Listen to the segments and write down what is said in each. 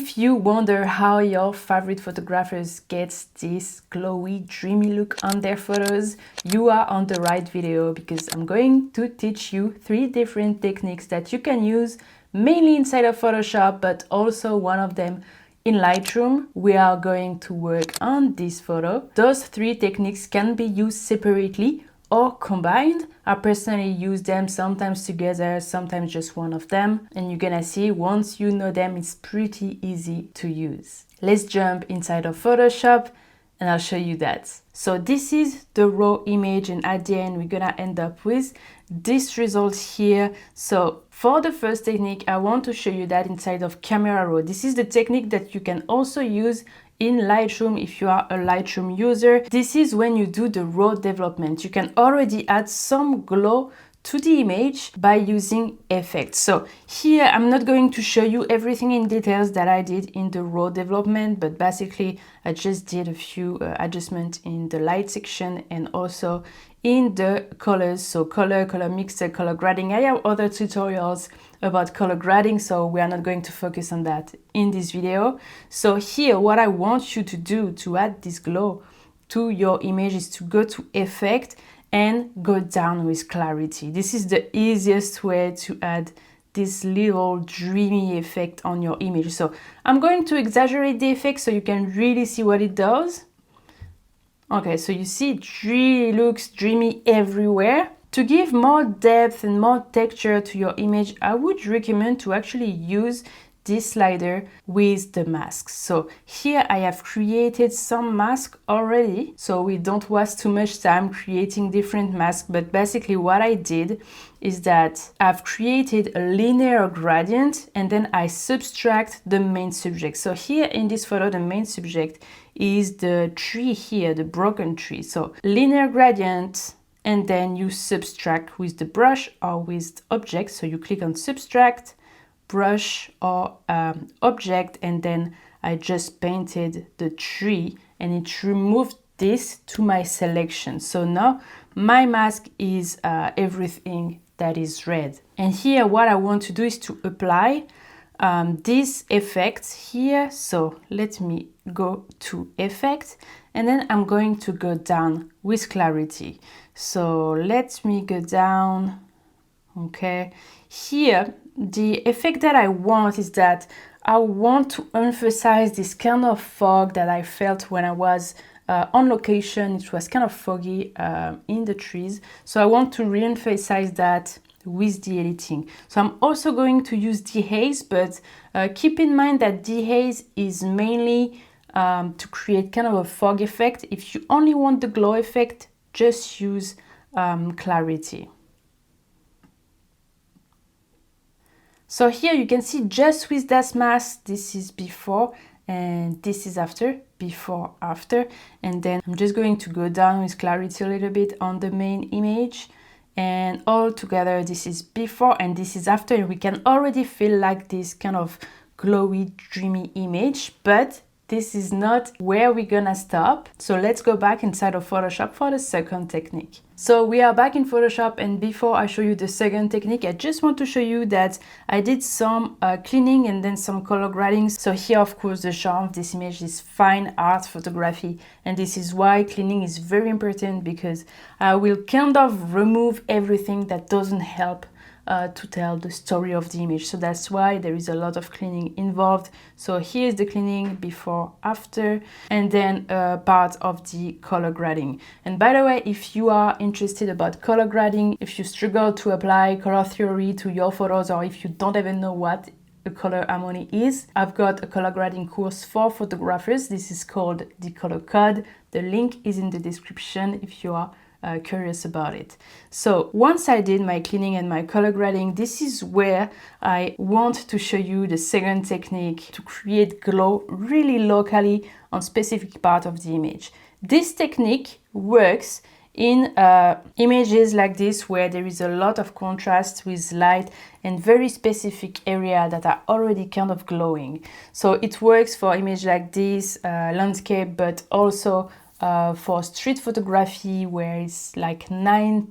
If you wonder how your favorite photographers gets this glowy, dreamy look on their photos, you are on the right video, because I'm going to teach you 3 different techniques that you can use mainly inside of Photoshop, but also one of them in Lightroom. We are going to work on this photo. Those 3 techniques can be used separately or combined. I personally use them sometimes together, sometimes just one of them. And you're gonna see once you know them, it's pretty easy to use. Let's jump inside of Photoshop and I'll show you that. So this is the raw image, and at the end, we're gonna end up with this result here. So for the first technique, I want to show you that inside of Camera Raw. This is the technique that you can also use in Lightroom if you are a Lightroom user. This is when you do the raw development. You can already add some glow to the image by using effects. So here I'm not going to show you everything in details that I did in the raw development, but basically I just did a few adjustments in the light section and also in the colors. So color mixer, color grading. I have other tutorials about color grading, so we are not going to focus on that in this video. So here what I want you to do to add this glow to your image is to go to effect and go down with clarity. This is the easiest way to add this little dreamy effect on your image. So I'm going to exaggerate the effect so you can really see what it does. Okay, so you see it really looks dreamy everywhere. To give more depth and more texture to your image, I would recommend to actually use this slider with the masks. So here I have created some mask already, so we don't waste too much time creating different masks. But basically what I did is that I've created a linear gradient and then I subtract the main subject. So here in this photo, the main subject is the tree here, the broken tree. So linear gradient, and then you subtract with the brush or with object. So you click on subtract, brush or object, and then I just painted the tree and it removed this to my selection. So now my mask is everything that is red. And here what I want to do is to apply this effect here. So let me go to effect and then I'm going to go down with clarity. So let me go down. Okay, here the effect that I want is that I want to emphasize this kind of fog that I felt when I was on location. It was kind of foggy in the trees, so I want to re-emphasize that with the editing. So I'm also going to use dehaze, but keep in mind that dehaze is mainly to create kind of a fog effect. If you only want the glow effect, just use clarity. So here you can see just with that mask, this is before and this is after, before, after. And then I'm just going to go down with clarity a little bit on the main image. And all together, this is before and this is after. And we can already feel like this kind of glowy, dreamy image, but this is not where we're gonna stop. So let's go back inside of Photoshop for the second technique. So we are back in Photoshop, and before I show you the second technique, I just want to show you that I did some cleaning and then some color grading. So here, of course, the charm of this image is fine art photography, and this is why cleaning is very important, because I will kind of remove everything that doesn't help to tell the story of the image. So that's why there is a lot of cleaning involved. So here's the cleaning before, after, and then part of the color grading. And by the way, if you are interested about color grading, if you struggle to apply color theory to your photos, or if you don't even know what a color harmony is, I've got a color grading course for photographers. This is called the Color Code. The link is in the description if you are curious about it. So once I did my cleaning and my color grading, this is where I want to show you the second technique to create glow really locally on specific part of the image. This technique works in images like this where there is a lot of contrast with light and very specific area that are already kind of glowing. So it works for images like this, landscape, but also for street photography where it's like night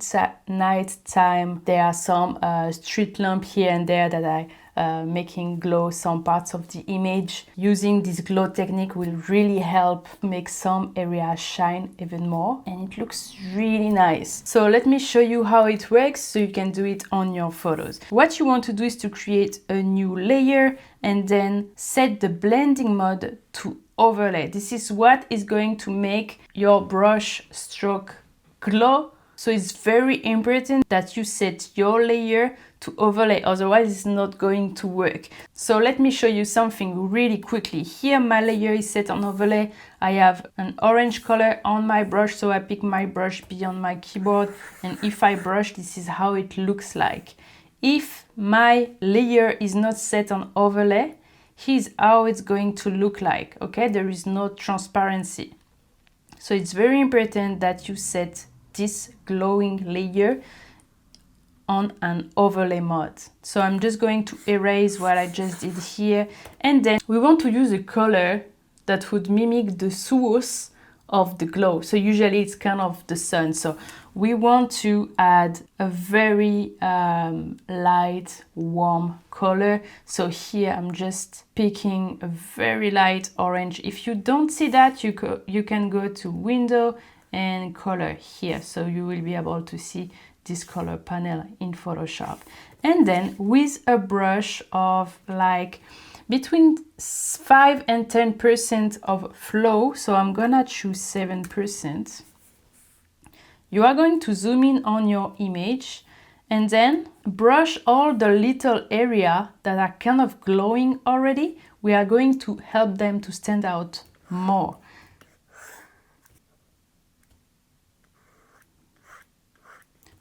time. There are some street lamp here and there that making glow some parts of the image. Using this glow technique will really help make some areas shine even more, and it looks really nice. So let me show you how it works so you can do it on your photos. What you want to do is to create a new layer and then set the blending mode to overlay. This is what is going to make your brush stroke glow. So it's very important that you set your layer to overlay, otherwise it's not going to work. So let me show you something really quickly. Here my layer is set on overlay. I have an orange color on my brush, so I pick my brush beyond my keyboard, and if I brush, this is how it looks like. If my layer is not set on overlay, here's how it's going to look like, okay? There is no transparency. So it's very important that you set this glowing layer on an overlay mode. So I'm just going to erase what I just did here, and then we want to use a color that would mimic the source of the glow. So usually it's kind of the sun. So we want to add a very light, warm color. So here I'm just picking a very light orange. If you don't see that, you can go to Window and Color here. So you will be able to see this color panel in Photoshop. And then with a brush of like between 5 and 10% of flow, so I'm gonna choose 7%. You are going to zoom in on your image and then brush all the little area that are kind of glowing already. We are going to help them to stand out more.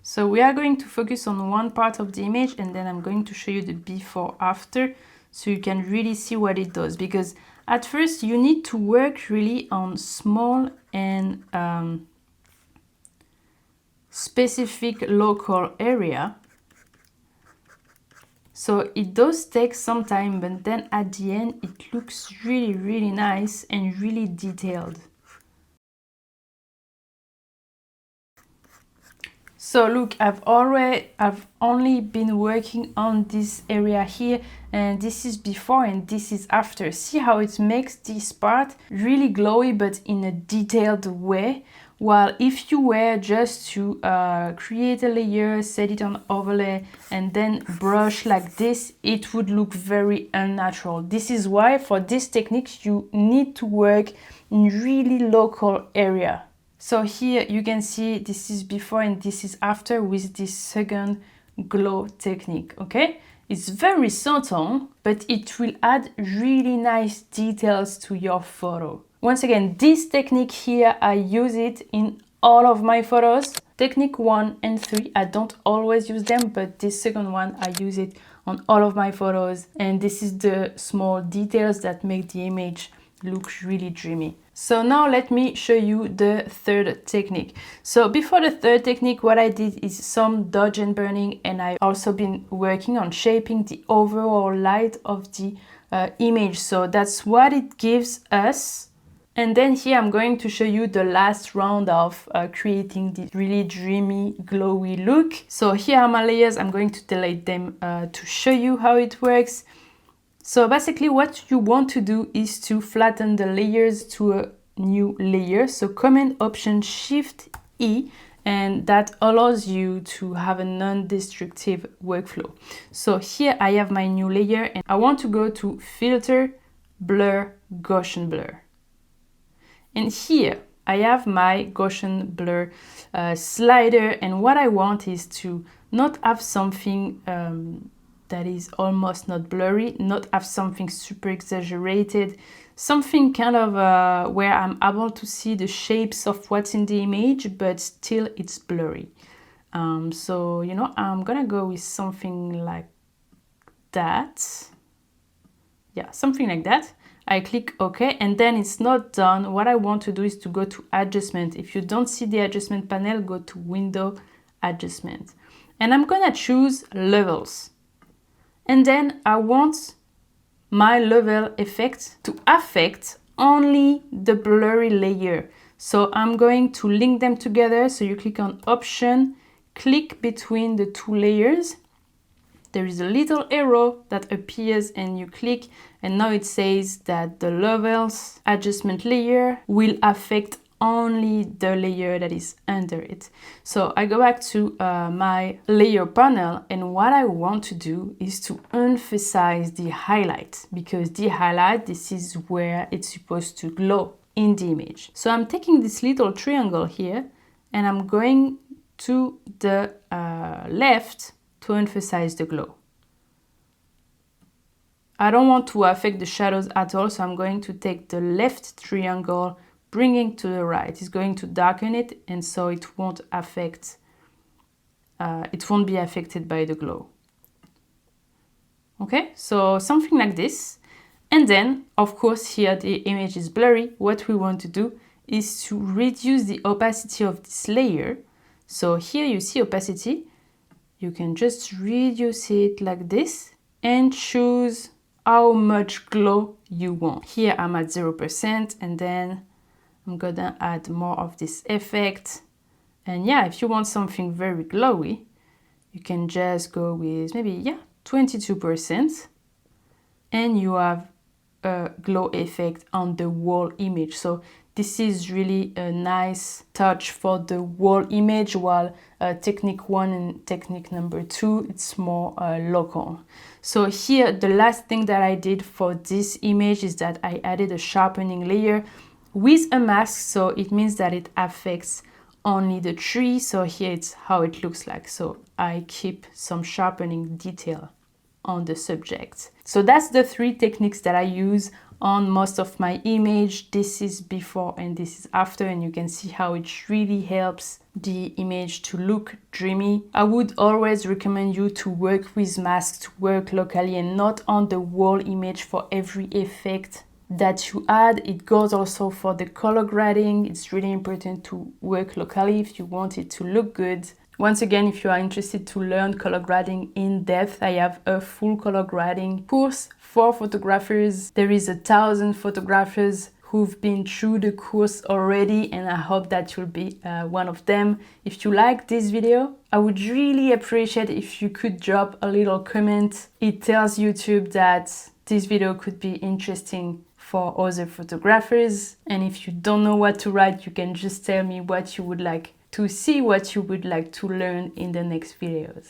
So we are going to focus on one part of the image, and then I'm going to show you the before after so you can really see what it does, because at first you need to work really on small and specific local area. So it does take some time, but then at the end it looks really, really nice and really detailed. So look, I've only been working on this area here, and this is before and this is after. See how it makes this part really glowy but in a detailed way. While if you were just to create a layer, set it on overlay and then brush like this, it would look very unnatural. This is why for this technique you need to work in really local area. So here you can see this is before and this is after with this second glow technique, okay? It's very subtle, but it will add really nice details to your photo. Once again, this technique here, I use it in all of my photos. Technique 1 and 3, I don't always use them, but this second one, I use it on all of my photos. And this is the small details that make the image look really dreamy. So now let me show you the third technique. So before the third technique, what I did is some dodge and burning, and I also been working on shaping the overall light of the image. So that's what it gives us. And then here I'm going to show you the last round of creating this really dreamy, glowy look. So here are my layers. I'm going to delete them to show you how it works. So basically what you want to do is to flatten the layers to a new layer. So Command Option Shift E, and that allows you to have a non-destructive workflow. So here I have my new layer and I want to go to Filter, Blur, Gaussian Blur. And here I have my Gaussian Blur slider, and what I want is to not have something that is almost not blurry, not have something super exaggerated, something kind of where I'm able to see the shapes of what's in the image, but still it's blurry. So, you know, I'm gonna go with something like that. Yeah, something like that. I click OK, and then it's not done. What I want to do is to go to Adjustment. If you don't see the Adjustment panel, go to Window, Adjustment. And I'm gonna choose Levels. And then I want my level effect to affect only the blurry layer. So I'm going to link them together. So you click on Option, click between the two layers, there is a little arrow that appears and you click, and now it says that the levels adjustment layer will affect only the layer that is under it. So I go back to my layer panel, and what I want to do is to emphasize the highlight, because the highlight, this is where it's supposed to glow in the image. So I'm taking this little triangle here and I'm going to the left to emphasize the glow. I don't want to affect the shadows at all, so I'm going to take the left triangle, bringing to the right. It's going to darken it, and so it won't affect, it won't be affected by the glow. Okay, so something like this. And then, of course, here the image is blurry. What we want to do is to reduce the opacity of this layer. So here you see opacity. You can just reduce it like this and choose how much glow you want. Here I'm at 0%, and then I'm gonna add more of this effect. And yeah, if you want something very glowy, you can just go with maybe, 22%. And you have a glow effect on the whole image. So this is really a nice touch for the whole image, while technique 1 and technique number 2, it's more local. So here, the last thing that I did for this image is that I added a sharpening layer with a mask. So it means that it affects only the tree. So here it's how it looks like. So I keep some sharpening detail on the subject. So that's the 3 techniques that I use on most of my image. This is before and this is after, and you can see how it really helps the image to look dreamy. I would always recommend you to work with masks, to work locally and not on the whole image for every effect that you add. It goes also for the color grading. It's really important to work locally if you want it to look good. Once again, if you are interested to learn color grading in depth, I have a full color grading course for photographers. There is 1,000 photographers who've been through the course already, and I hope that you'll be one of them. If you like this video, I would really appreciate if you could drop a little comment. It tells YouTube that this video could be interesting for other photographers. And if you don't know what to write, you can just tell me what you would like to see, what you would like to learn in the next videos.